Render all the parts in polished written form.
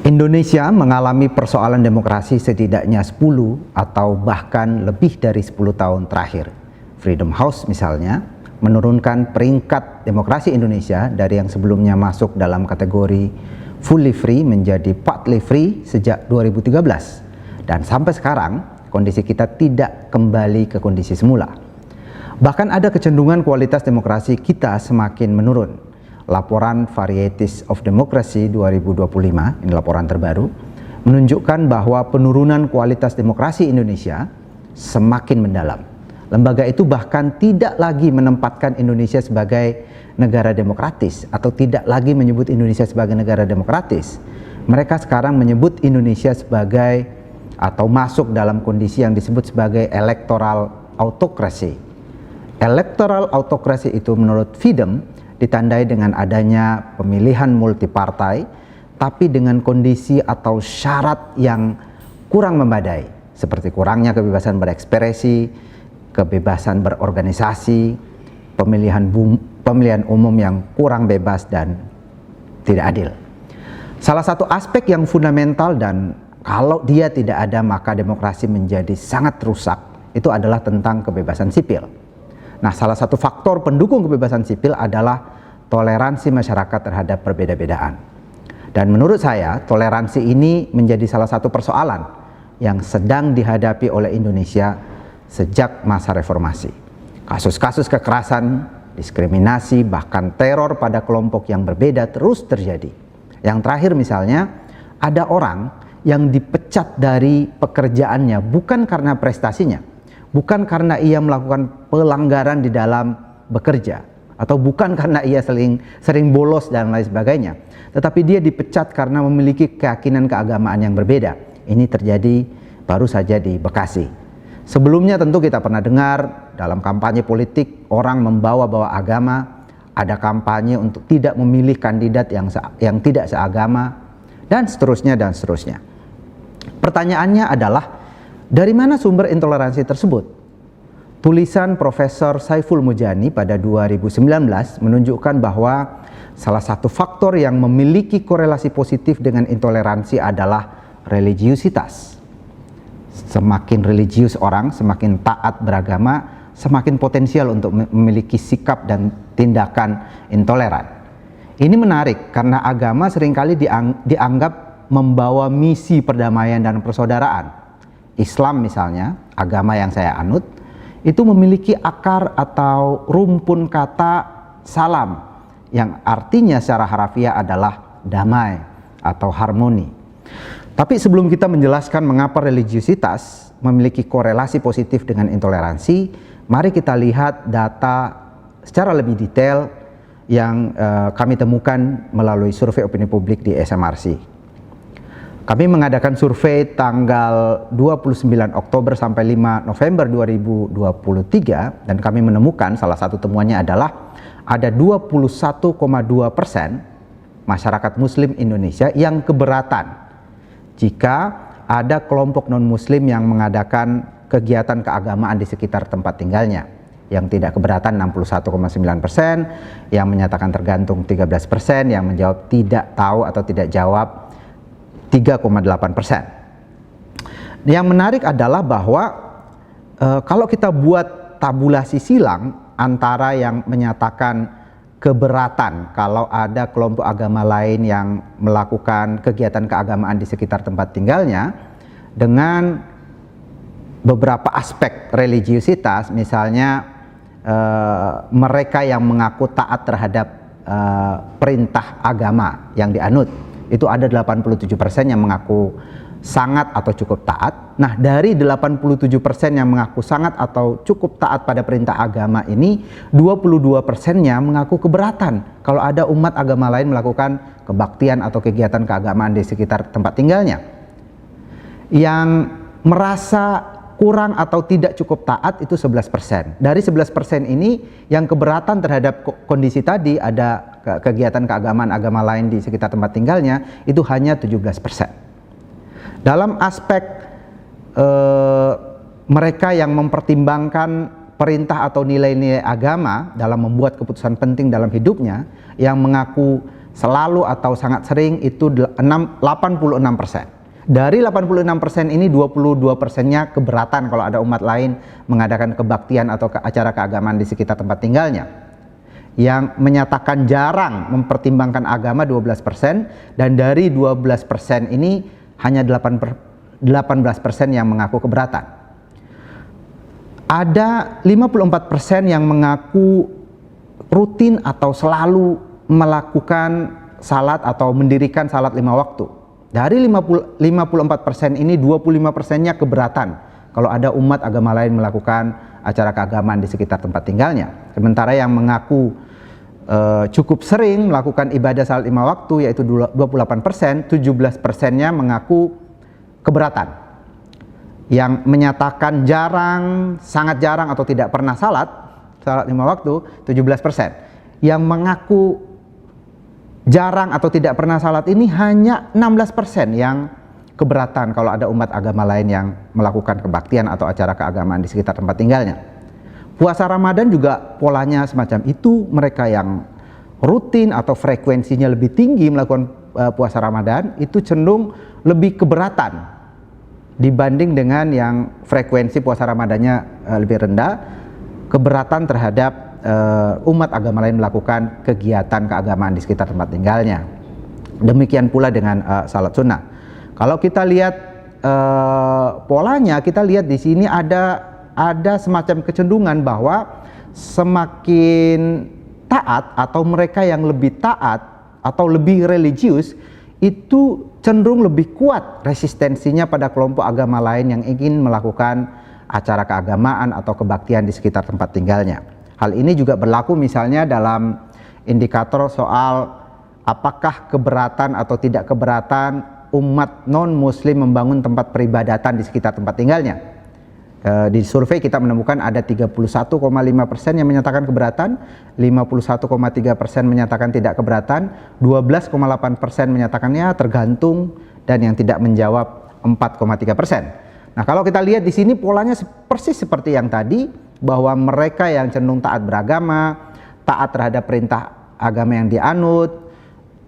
Indonesia mengalami persoalan demokrasi setidaknya 10 atau bahkan lebih dari 10 tahun terakhir. Freedom House misalnya menurunkan peringkat demokrasi Indonesia dari yang sebelumnya masuk dalam kategori fully free menjadi partly free sejak 2013. Dan sampai sekarang kondisi kita tidak kembali ke kondisi semula. Bahkan ada kecenderungan kualitas demokrasi kita semakin menurun. Laporan Varieties of Democracy 2025, ini laporan terbaru, menunjukkan bahwa penurunan kualitas demokrasi Indonesia semakin mendalam. Lembaga itu bahkan tidak lagi menempatkan Indonesia sebagai negara demokratis atau tidak lagi menyebut Indonesia sebagai negara demokratis. Mereka sekarang menyebut Indonesia sebagai atau masuk dalam kondisi yang disebut sebagai electoral autocracy. Electoral autocracy itu menurut FIDEM ditandai dengan adanya pemilihan multipartai tapi dengan kondisi atau syarat yang kurang memadai seperti kurangnya kebebasan berekspresi, kebebasan berorganisasi, pemilihan umum yang kurang bebas dan tidak adil. Salah satu aspek yang fundamental dan kalau dia tidak ada maka demokrasi menjadi sangat rusak itu adalah tentang kebebasan sipil. Nah, salah satu faktor pendukung kebebasan sipil adalah toleransi masyarakat terhadap perbeda-bedaan. Dan menurut saya, toleransi ini menjadi salah satu persoalan yang sedang dihadapi oleh Indonesia sejak masa reformasi. Kasus-kasus kekerasan, diskriminasi, bahkan teror pada kelompok yang berbeda terus terjadi. Yang terakhir misalnya, ada orang yang dipecat dari pekerjaannya bukan karena prestasinya, bukan karena ia melakukan pelanggaran di dalam bekerja, atau bukan karena ia sering bolos dan lain sebagainya, tetapi dia dipecat karena memiliki keyakinan keagamaan yang berbeda. Ini terjadi baru saja di Bekasi. Sebelumnya tentu kita pernah dengar dalam kampanye politik orang membawa-bawa agama, ada kampanye untuk tidak memilih kandidat yang tidak seagama, dan seterusnya dan seterusnya. Pertanyaannya adalah, dari mana sumber intoleransi tersebut? Tulisan Profesor Saiful Mujani pada 2019 menunjukkan bahwa salah satu faktor yang memiliki korelasi positif dengan intoleransi adalah religiusitas. Semakin religius orang, semakin taat beragama, semakin potensial untuk memiliki sikap dan tindakan intoleran. Ini menarik karena agama seringkali dianggap membawa misi perdamaian dan persaudaraan. Islam misalnya, agama yang saya anut, itu memiliki akar atau rumpun kata salam yang artinya secara harafiah adalah damai atau harmoni. Tapi sebelum kita menjelaskan mengapa religiusitas memiliki korelasi positif dengan intoleransi, mari kita lihat data secara lebih detail yang kami temukan melalui survei opini publik di SMRC. Kami mengadakan survei tanggal 29 Oktober sampai 5 November 2023 dan kami menemukan salah satu temuannya adalah ada 21,2% masyarakat muslim Indonesia yang keberatan jika ada kelompok non-muslim yang mengadakan kegiatan keagamaan di sekitar tempat tinggalnya. Yang tidak keberatan 61,9%, yang menyatakan tergantung 13%, yang menjawab tidak tahu atau tidak jawab 3,8%. Yang menarik adalah bahwa kalau kita buat tabulasi silang antara yang menyatakan keberatan kalau ada kelompok agama lain yang melakukan kegiatan keagamaan di sekitar tempat tinggalnya dengan beberapa aspek religiusitas, misalnya mereka yang mengaku taat terhadap perintah agama yang dianut, itu ada 87% yang mengaku sangat atau cukup taat. Nah, dari 87% yang mengaku sangat atau cukup taat pada perintah agama ini, 22%-nya mengaku keberatan kalau ada umat agama lain melakukan kebaktian atau kegiatan keagamaan di sekitar tempat tinggalnya. Yang merasa kurang atau tidak cukup taat itu 11%. Dari 11% ini yang keberatan terhadap kondisi tadi, ada kegiatan keagamaan agama lain di sekitar tempat tinggalnya, itu hanya 17%. Dalam aspek mereka yang mempertimbangkan perintah atau nilai-nilai agama dalam membuat keputusan penting dalam hidupnya, yang mengaku selalu atau sangat sering itu 86%. Dari 86% ini 22%-nya keberatan kalau ada umat lain mengadakan kebaktian atau acara keagamaan di sekitar tempat tinggalnya. Yang menyatakan jarang mempertimbangkan agama 12%, dan dari 12% ini hanya 18% yang mengaku keberatan. Ada 54% yang mengaku rutin atau selalu melakukan salat atau mendirikan salat 5 waktu. Dari 54% ini 25%-nya keberatan kalau ada umat agama lain melakukan acara keagamaan di sekitar tempat tinggalnya. Sementara yang mengaku cukup sering melakukan ibadah salat 5 waktu yaitu 28%, 17%-nya mengaku keberatan. Yang menyatakan jarang, sangat jarang atau tidak pernah salat 5 waktu 17%. Yang mengaku jarang atau tidak pernah salat ini hanya 16% yang keberatan kalau ada umat agama lain yang melakukan kebaktian atau acara keagamaan di sekitar tempat tinggalnya. Puasa Ramadan juga polanya semacam itu. Mereka yang rutin atau frekuensinya lebih tinggi melakukan puasa Ramadan itu cenderung lebih keberatan dibanding dengan yang frekuensi puasa Ramadannya lebih rendah, keberatan terhadap umat agama lain melakukan kegiatan keagamaan di sekitar tempat tinggalnya. Demikian pula dengan salat sunnah. Kalau kita lihat polanya, kita lihat di sini ada semacam kecenderungan bahwa semakin taat atau mereka yang lebih taat atau lebih religius itu cenderung lebih kuat resistensinya pada kelompok agama lain yang ingin melakukan acara keagamaan atau kebaktian di sekitar tempat tinggalnya. Hal ini juga berlaku misalnya dalam indikator soal apakah keberatan atau tidak keberatan umat non-muslim membangun tempat peribadatan di sekitar tempat tinggalnya. Di survei kita menemukan ada 31,5% yang menyatakan keberatan, 51,3% menyatakan tidak keberatan, 12,8% menyatakan ya tergantung, dan yang tidak menjawab 4,3%. Nah, kalau kita lihat di sini polanya persis seperti yang tadi, bahwa mereka yang cenderung taat beragama, taat terhadap perintah agama yang dianut,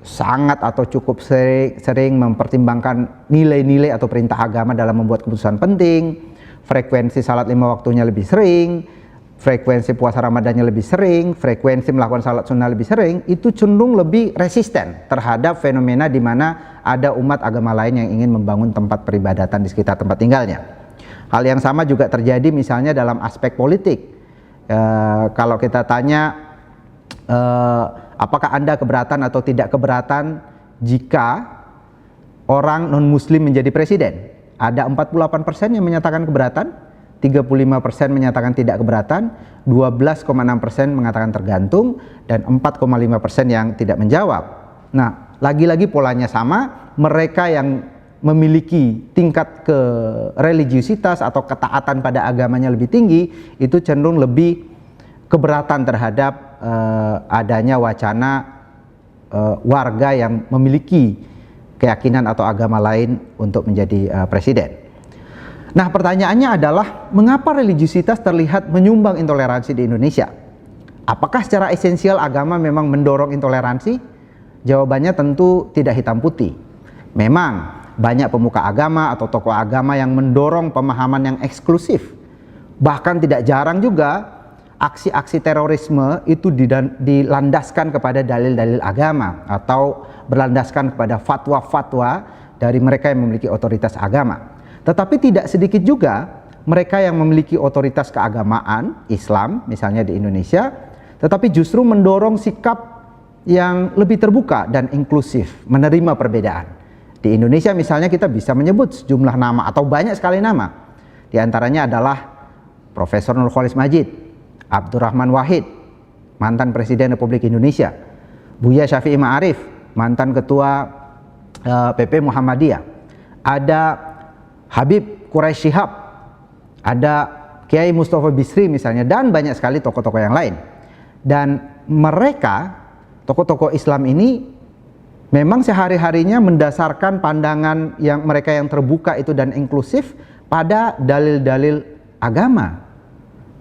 sangat atau cukup sering mempertimbangkan nilai-nilai atau perintah agama dalam membuat keputusan penting, frekuensi salat 5 waktunya lebih sering, frekuensi puasa Ramadannya lebih sering, frekuensi melakukan salat sunnah lebih sering, itu cenderung lebih resisten terhadap fenomena di mana ada umat agama lain yang ingin membangun tempat peribadatan di sekitar tempat tinggalnya. Hal yang sama juga terjadi misalnya dalam aspek politik. Kalau kita tanya apakah Anda keberatan atau tidak keberatan jika orang non-muslim menjadi presiden? Ada 48% yang menyatakan keberatan, 35% menyatakan tidak keberatan, 12,6% mengatakan tergantung, dan 4,5% yang tidak menjawab. Nah, lagi-lagi polanya sama, mereka yang memiliki tingkat kereligiusitas atau ketaatan pada agamanya lebih tinggi, itu cenderung lebih keberatan terhadap adanya wacana warga yang memiliki keyakinan atau agama lain untuk menjadi presiden. Nah, pertanyaannya adalah mengapa religiusitas terlihat menyumbang intoleransi di Indonesia? Apakah secara esensial agama memang mendorong intoleransi? Jawabannya tentu tidak hitam putih. Memang banyak pemuka agama atau tokoh agama yang mendorong pemahaman yang eksklusif. Bahkan tidak jarang juga aksi-aksi terorisme itu dilandaskan kepada dalil-dalil agama atau berlandaskan kepada fatwa-fatwa dari mereka yang memiliki otoritas agama. Tetapi tidak sedikit juga mereka yang memiliki otoritas keagamaan Islam misalnya di Indonesia, tetapi justru mendorong sikap yang lebih terbuka dan inklusif, menerima perbedaan. Di Indonesia misalnya kita bisa menyebut sejumlah nama atau banyak sekali nama. Di antaranya adalah Profesor Nurcholish Madjid, Abdurrahman Wahid, mantan Presiden Republik Indonesia, Buya Syafi'i Ma'arif, mantan Ketua PP Muhammadiyah, ada Habib Quraish Shihab, ada Kiai Mustafa Bisri misalnya, dan banyak sekali tokoh-tokoh yang lain. Dan mereka, tokoh-tokoh Islam ini memang sehari-harinya mendasarkan pandangan yang mereka yang terbuka itu dan inklusif pada dalil-dalil agama,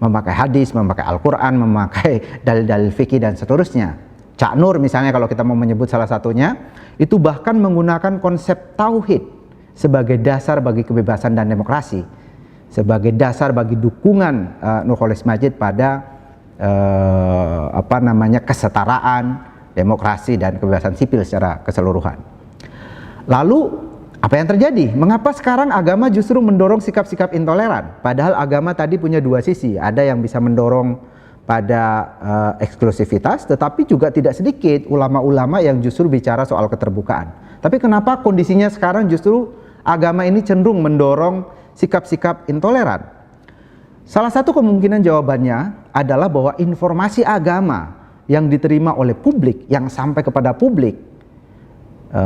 memakai hadis, memakai Al-Quran, memakai dalil-dalil fikih dan seterusnya. Cak Nur misalnya kalau kita mau menyebut salah satunya, itu bahkan menggunakan konsep tauhid sebagai dasar bagi kebebasan dan demokrasi, sebagai dasar bagi dukungan Nurcholish Madjid pada kesetaraan, demokrasi dan kebebasan sipil secara keseluruhan. Lalu apa yang terjadi? Mengapa sekarang agama justru mendorong sikap-sikap intoleran? Padahal agama tadi punya dua sisi. Ada yang bisa mendorong pada eksklusivitas, tetapi juga tidak sedikit ulama-ulama yang justru bicara soal keterbukaan. Tapi kenapa kondisinya sekarang justru agama ini cenderung mendorong sikap-sikap intoleran? Salah satu kemungkinan jawabannya adalah bahwa informasi agama yang diterima oleh publik, yang sampai kepada publik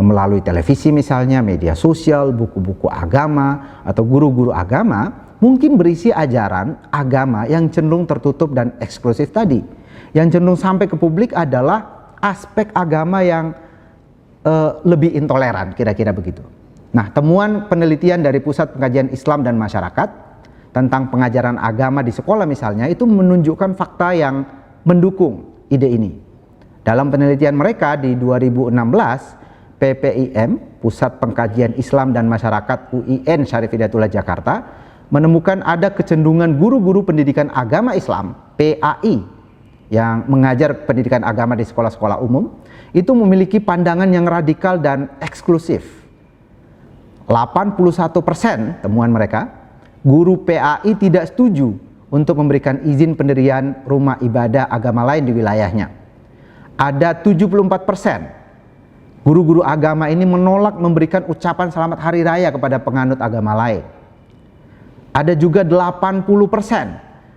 melalui televisi misalnya, media sosial, buku-buku agama atau guru-guru agama, mungkin berisi ajaran agama yang cenderung tertutup dan eksklusif tadi. Yang cenderung sampai ke publik adalah aspek agama yang lebih intoleran, kira-kira begitu. Nah, temuan penelitian dari Pusat Pengkajian Islam dan Masyarakat tentang pengajaran agama di sekolah misalnya, itu menunjukkan fakta yang mendukung ide ini. Dalam penelitian mereka di 2016, PPIM, Pusat Pengkajian Islam dan Masyarakat UIN Syarif Hidayatullah Jakarta, menemukan ada kecenderungan guru-guru pendidikan agama Islam, PAI, yang mengajar pendidikan agama di sekolah-sekolah umum, itu memiliki pandangan yang radikal dan eksklusif. 81% temuan mereka, guru PAI tidak setuju untuk memberikan izin pendirian rumah ibadah agama lain di wilayahnya. Ada 74% guru-guru agama ini menolak memberikan ucapan selamat hari raya kepada penganut agama lain. Ada juga 80%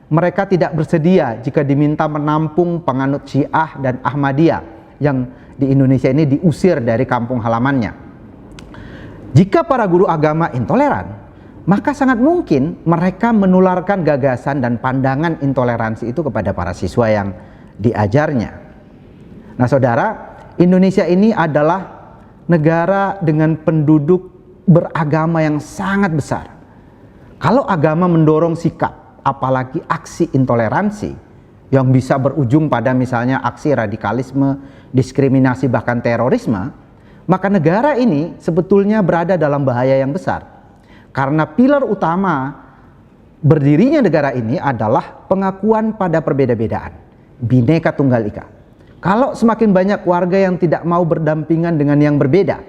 mereka tidak bersedia jika diminta menampung penganut Syiah dan Ahmadiyah yang di Indonesia ini diusir dari kampung halamannya. Jika para guru agama intoleran, maka sangat mungkin mereka menularkan gagasan dan pandangan intoleransi itu kepada para siswa yang diajarnya. Nah, saudara, Indonesia ini adalah negara dengan penduduk beragama yang sangat besar. Kalau agama mendorong sikap, apalagi aksi intoleransi yang bisa berujung pada misalnya aksi radikalisme, diskriminasi, bahkan terorisme, maka negara ini sebetulnya berada dalam bahaya yang besar. Karena pilar utama berdirinya negara ini adalah pengakuan pada perbeda-bedaan, Bhinneka Tunggal Ika. Kalau semakin banyak warga yang tidak mau berdampingan dengan yang berbeda,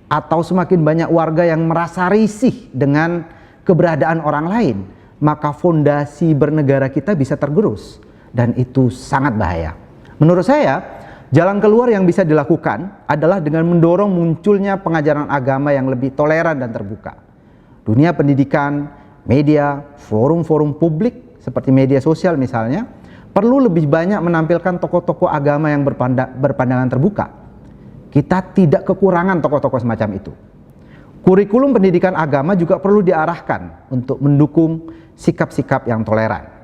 atau semakin banyak warga yang merasa risih dengan keberadaan orang lain, maka fondasi bernegara kita bisa tergerus, dan itu sangat bahaya. Menurut saya, jalan keluar yang bisa dilakukan adalah dengan mendorong munculnya pengajaran agama yang lebih toleran dan terbuka. Dunia pendidikan, media, forum-forum publik seperti media sosial misalnya, perlu lebih banyak menampilkan tokoh-tokoh agama yang berpandangan terbuka. Kita tidak kekurangan tokoh-tokoh semacam itu. Kurikulum pendidikan agama juga perlu diarahkan untuk mendukung sikap-sikap yang toleran.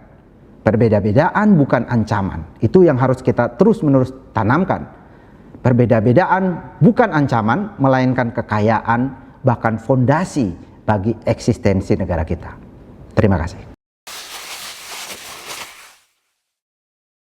Perbeda-bedaan bukan ancaman. Itu yang harus kita terus-menerus tanamkan. Perbeda-bedaan bukan ancaman, melainkan kekayaan, bahkan fondasi bagi eksistensi negara kita. Terima kasih.